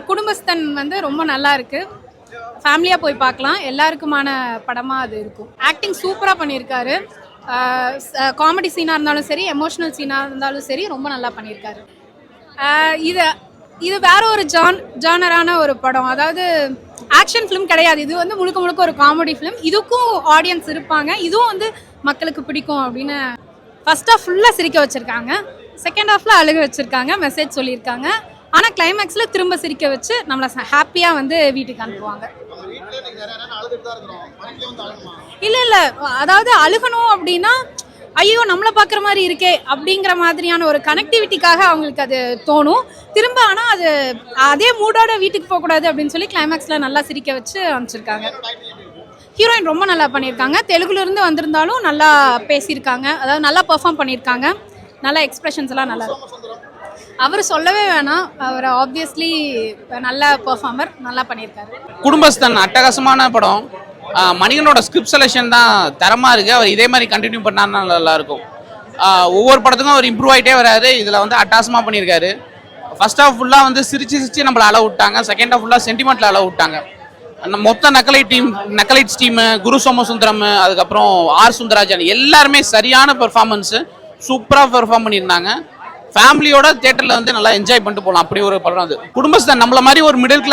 குடும்பஸ்தன் வந்து ரொம்ப நல்லா இருக்கு. ஃபேமிலியாக போய் பார்க்கலாம். எல்லாருக்குமான படமாக அது இருக்கும். ஆக்டிங் சூப்பராக பண்ணியிருக்காரு. காமெடி சீனாக இருந்தாலும் சரி, எமோஷ்னல் சீனாக இருந்தாலும் சரி, ரொம்ப நல்லா பண்ணியிருக்காரு. இது இது வேற ஒரு ஜானரான ஒரு படம். அதாவது ஆக்ஷன் ஃபிலிம் கிடையாது. இது வந்து முழுக்க முழுக்க ஒரு காமெடி ஃபிலிம். இதுக்கும் ஆடியன்ஸ் இருப்பாங்க. இதுவும் வந்து மக்களுக்கு பிடிக்கும் அப்படின்னு ஃபர்ஸ்ட் ஹாஃப் ஃபுல்லாக சிரிக்க வச்சுருக்காங்க. செகண்ட் ஹாஃபில் அழுக வச்சுருக்காங்க, மெசேஜ் சொல்லியிருக்காங்க. ஆனால் கிளைமேக்ஸில் திரும்ப சிரிக்க வச்சு நம்மளை ஹாப்பியாக வந்து வீட்டுக்கு அனுப்புவாங்க. இல்லை அதாவது அழுகணும் அப்படின்னா ஐயோ நம்மளை பார்க்குற மாதிரி இருக்கே அப்படிங்கிற மாதிரியான ஒரு கனெக்டிவிட்டிக்காக அவங்களுக்கு அது தோணும். திரும்ப ஆனால் அது அதே மூடோட வீட்டுக்கு போகக்கூடாது அப்படின்னு சொல்லி கிளைமேக்ஸில் நல்லா சிரிக்க வச்சு அனுப்பிச்சிருக்காங்க. ஹீரோயின் ரொம்ப நல்லா பண்ணியிருக்காங்க. தெலுங்குலேருந்து வந்திருந்தாலும் நல்லா பேசியிருக்காங்க. அதாவது நல்லா பெர்ஃபார்ம் பண்ணியிருக்காங்க. நல்லா எக்ஸ்பிரஷன்ஸ் எல்லாம் நல்லா இருக்கு. அவர் சொல்லவே வேணாம். அவர் ஆப்வியஸ்லி நல்ல பெர்ஃபார்மர், நல்லா பண்ணியிருக்காரு. குடும்பஸ்தன் அட்டகாசமான படம். மணிகனோட ஸ்கிரிப்ட் செலெக்ஷன் தான் தரமாக இருக்குது. அவர் இதே மாதிரி கண்டினியூ பண்ணாருன்னா நல்லாயிருக்கும். ஒவ்வொரு படத்துக்கும் அவர் இம்ப்ரூவ் ஆகிட்டே வராரு. இதில் வந்து அட்டகாசமாக பண்ணியிருக்காரு. ஃபர்ஸ்ட் ஹாஃப் ஃபுல்லாக வந்து சிரிச்சு நம்மளை அளவு விட்டாங்க. செகண்ட் ஹாஃப் ஃபுல்லாக சென்டிமெண்ட்டில் அளவு விட்டாங்க. அந்த மொத்த நக்கலைட்ஸ் டீமு, குரு சோமசுந்தரம், அதுக்கப்புறம் ஆர் சுந்தராஜன் எல்லாருமே சரியான பெர்ஃபார்மன்ஸு, சூப்பராக பெர்ஃபார்ம் பண்ணியிருந்தாங்க. ஃபேமிலியோட தியேட்டரில் வந்து நல்லா என்ஜாய் பண்ணிட்டு போகலாம். அப்படி ஒரு படம் அது. குடும்பஸ்தான் நம்மள மாதிரி ஒரு மிடில்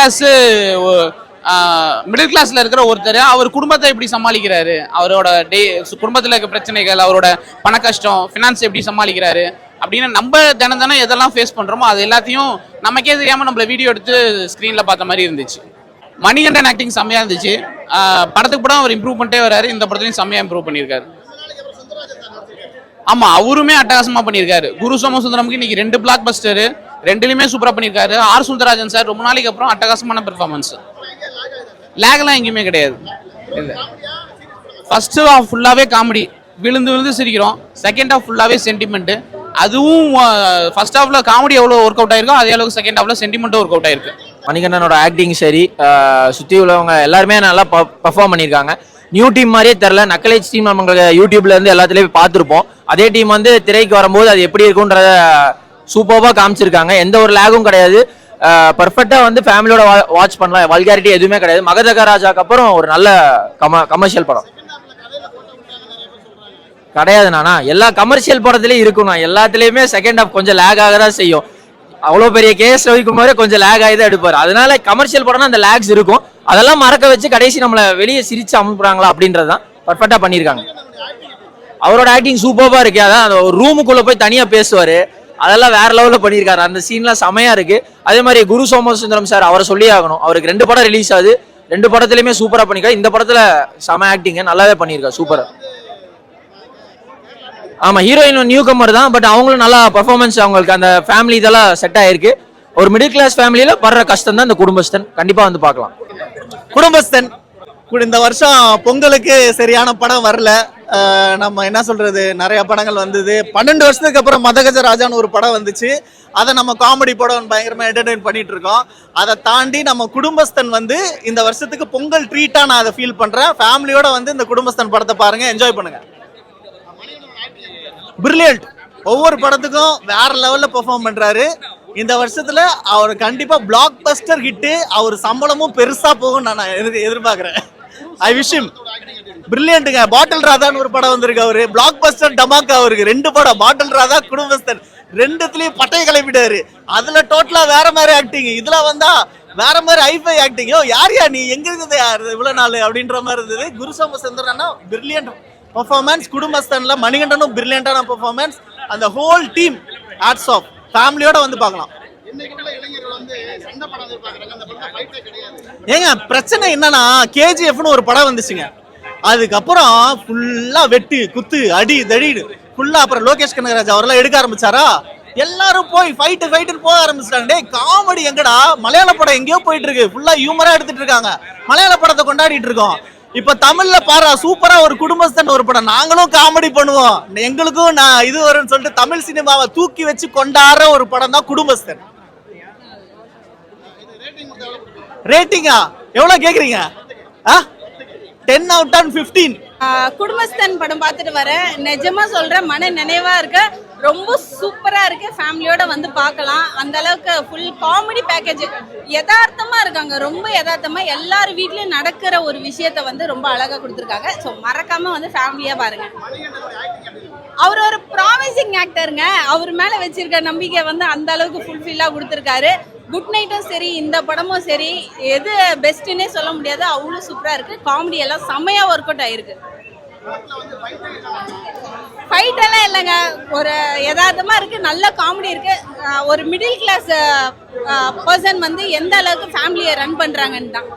கிளாஸில் இருக்கிற ஒருத்தர் அவர் குடும்பத்தை எப்படி சமாளிக்கிறாரு, அவரோட குடும்பத்தில் இருக்க பிரச்சனைகள், அவரோட பண கஷ்டம், ஃபினான்ஸ் எப்படி சமாளிக்கிறாரு அப்படின்னு நம்ம தினம் எதெல்லாம் ஃபேஸ் பண்ணுறோமோ அது எல்லாத்தையும் நமக்கே தெரியாமல் நம்மள வீடியோ எடுத்து ஸ்க்ரீனில் பார்த்த மாதிரி இருந்துச்சு. மணிகண்டன் ஆக்டிங் செம்மையாக இருந்துச்சு. படத்துக்கு படம் அவர் இம்ப்ரூவ் பண்ணிட்டே வராரு. இந்த படத்துலையும் செம்மையாக இம்ப்ரூவ் பண்ணியிருக்காரு. ஆமாம், அவருமே அட்டகாசமாக பண்ணியிருக்காரு. குரு சோமசுந்தரமுக்கு இன்னைக்கு 2 பிளாக் பஸ்டரு, 2லையுமே சூப்பராக பண்ணியிருக்காரு. ஆர் சுந்தராஜன் சார் ரொம்ப நாளைக்கு அப்புறம் அட்டகாசமான பெர்ஃபார்மன்ஸ். லேக்லாம் எங்கேயுமே கிடையாது. ஃபர்ஸ்ட் ஹாஃப் ஃபுல்லாகவே காமெடி, விழுந்து சிரிக்கிறோம். செகண்ட் ஹாஃப் ஃபுல்லாகவே சென்டிமெண்ட்டு. அதுவும் ஃபர்ஸ்ட் ஹாஃப்ல காமெடி எவ்வளோ ஒர்க் அவுட் ஆயிருக்கோ அதே அளவுக்கு செகண்ட் ஹாஃப்ல சென்டிமெண்ட்டும் ஒர்க் அவுட் ஆயிருக்கு. மணிகண்டனோட ஆக்டிங் சரி, சுற்றி உள்ளவங்க எல்லாருமே நல்லா பர்ஃபார்ம் பண்ணியிருக்காங்க. நியூ டீம் மாதிரியே தெரில. நக்கலைட்ஸ் டீம் நம்மளுக்கு யூடியூப்ல இருந்து எல்லாத்துலேயும் பார்த்துருப்போம். அதே டீம் வந்து திரைக்கு வரும்போது அது எப்படி இருக்குன்றத சூப்பராக காமிச்சிருக்காங்க. எந்த ஒரு லேகும் கிடையாது. பர்ஃபெக்டாக வந்து ஃபேமிலியோட வாட்ச் பண்ணலாம். வல்காரிட்டி எதுவுமே கிடையாது. மகதக ராஜாக்கு அப்புறம் ஒரு நல்ல கமர்ஷியல் படம் கிடையாது. நானா எல்லா கமர்ஷியல் படத்துலேயும் இருக்கும். நான் எல்லாத்துலேயுமே செகண்ட் ஹாஃப் கொஞ்சம் லேக் ஆக தான் செய்யும். அவ்வளோ பெரிய கேஎஸ் ரவிக்குமாரே கொஞ்சம் லேக் ஆகி தான் எடுப்பார். அதனால கமர்ஷியல் படம்னா அந்த லேக்ஸ் இருக்கும். அதெல்லாம் மறக்க வச்சு கடைசி நம்மளை வெளியே சிரிச்சு அனுப்புறாங்களா அப்படின்றது தான் பர்ஃபெக்டாக பண்ணியிருக்காங்க. அவரோட ஆக்டிங் சூப்பராக இருக்கு. அதான் அந்த ஒரு ரூமுக்குள்ளே போய் தனியாக பேசுவார். அதெல்லாம் வேற லெவலில் பண்ணியிருக்காரு. அந்த சீன்லாம் செமையா இருக்கு. அதே மாதிரி குரு சோமசுந்தரம் சார் அவரை சொல்லி ஆகணும். அவருக்கு 2 படம் ரிலீஸ் ஆகுது. 2 படத்துலையுமே சூப்பராக பண்ணியிருக்காரு. இந்த படத்தில் செம ஆக்டிங்க நல்லாவே பண்ணியிருக்காரு. சூப்பராக. ஆமாம், ஹீரோயின் நியூ கம்மர் தான். பட் அவங்களும் நல்லா பர்ஃபார்மன்ஸ், அவங்களுக்கு அந்த ஃபேமிலி இதெல்லாம் செட் ஆயிருக்கு. ஒரு மிடில் கிளாஸ் ஃபேமிலியில படுற கஷ்டம் தான் இந்த குடும்பஸ்தன். கண்டிப்பா வந்து பார்க்கலாம். குடும்பஸ்தன் இந்த வருஷம் பொங்கலுக்கு சரியான படம் வரல. நம்ம என்ன சொல்றது, நிறைய படங்கள் வந்தது. 12 வருஷத்துக்கு அப்புறம் மதகஜ ராஜான்னு ஒரு படம் வந்துச்சு. அதை நம்ம காமெடி படம் பயங்கரமா என்டர்டெயின் பண்ணிட்டு இருக்கோம். அதை தாண்டி நம்ம குடும்பஸ்தன் வந்து இந்த வருஷத்துக்கு பொங்கல் ட்ரீட்டா நான் அதை ஃபீல் பண்றேன். ஃபேமிலியோட வந்து இந்த குடும்பஸ்தன் படத்தை பாருங்க, என்ஜாய் பண்ணுங்க. பிரில்லியன்ட். ஒவ்வொரு படத்துக்கும் வேற லெவல்ல பெர்ஃபார்ம் பண்றாரு. இந்த வருஷத்துல அவர் கண்டிப்பா பிளாக் பஸ்டர் ஹிட். அவர் சம்பளமும் பெருசா போகும் நான் எதிர்பார்க்கிறேன். I wish him. பிரில்லியன்ட்டுங்க. பாட்டில் ராதான்னு ஒரு படம் வந்திருக்கு. அவரு பிளாக் பஸ்டர் டமாக்கா. அவருக்கு 2 படம், பாட்டில் ராதா, குடும்பஸ்தன், 2த்துலயும் பட்டையை கிளப்பிட்டாரு. அதுல டோட்டலா வேற மாதிரி ஆக்டிங். இதுல வந்தா வேற மாதிரி ஹைஃபை ஆக்டிங். யார் நீ எங்க இருந்தது இவ்வளவு நாள் அப்படின்ற மாதிரி இருந்தது. குரு சோமசுந்தரன்னா பிரில்லியன்ட் பெர்ஃபார்மன்ஸ். குடும்பஸ்தன்ல மணிகண்டனும் பிரில்லியன்டான பெர்ஃபார்மன்ஸ். அந்த ஹோல் டீம் ஹேட்ஸ் ஆஃப். ஃபேமிலியோட வந்து பார்க்கலாம். ஏங்க பிரச்சனை என்னன்னா, கேஜிஎஃப்னு ஒரு படம் வந்துச்சுங்க. அதுக்கப்புறம் ஃபுல்லா வெட்டு குத்து அடி தடிடு ஃபுல்லா. அப்புறம் லோகேஷ் கனகராஜ் அவரெல்லாம் எடுக்க ஆரம்பிச்சாரா, எல்லாரும் போய் ஃபைட்டு போக ஆரம்பிச்சிட்டாங்க. டே காமெடி எங்கடா? மலையாள படம் எங்கேயோ போயிட்டு இருக்கு. ஃபுல்லா ஹியூமரா எடுத்துட்டு இருக்காங்க. மலையாள படத்தை கொண்டாடிட்டு இருக்கோம். இப்ப தமிழ்ல பாரு சூப்பரா ஒரு குடும்பஸ்தன் ஒரு படம். நாங்களும் காமெடி பண்ணுவோம், எங்களுக்கும் நான் இது வரும்னு சொல்லிட்டு தமிழ் சினிமாவை தூக்கி வச்சு கொண்டாடுற ஒரு படம் தான் குடும்பஸ்தன். ரேட்டிங்கா எவ்வளவு கேக்குறீங்க? 10 out of 15. குடும்பஸ்தன் படம் பார்த்துட்டு வரேன். நிஜமா சொல்றேன், மன நினைவா இருக்கு. ரொம்ப சூப்பரா இருக்கு. ஃபேமிலியோட வந்து பார்க்கலாம். அந்த அளவுக்கு ஃபுல் காமெடி பேக்கேஜ். யதார்த்தமா இருக்காங்க, ரொம்ப யதார்த்தமா எல்லார் வீட்லயும் நடக்கிற ஒரு விஷயத்த வந்து ரொம்ப அழகா கொடுத்துருக்காங்க. ஸோ மறக்காம வந்து ஃபேமிலியா பாருங்க. அவர் ஒரு ப்ராமிசிங் ஆக்டருங்க. அவர் மேல வச்சிருக்க நம்பிக்கை வந்து அந்த அளவுக்கு ஃபுல்ஃபில்லா கொடுத்துருக்காரு. குட் நைட்டும் சரி, இந்த படமும் சரி, எது பெஸ்ட்டுன்னே சொல்ல முடியாது. அவ்வளோ சூப்பரா இருக்கு. காமெடி எல்லாம் செம்மையா ஒர்க் அவுட் ஆயிருக்கு. ஃபைட் எல்லாம் இல்லைங்க, ஒரு யதார்த்தமா இருக்கு, நல்ல காமெடி இருக்கு. ஒரு மிடில் கிளாஸ் பர்சன் வந்து எந்த அளவுக்கு ஃபேமிலியை ரன் பண்றாங்கன்னு தான்.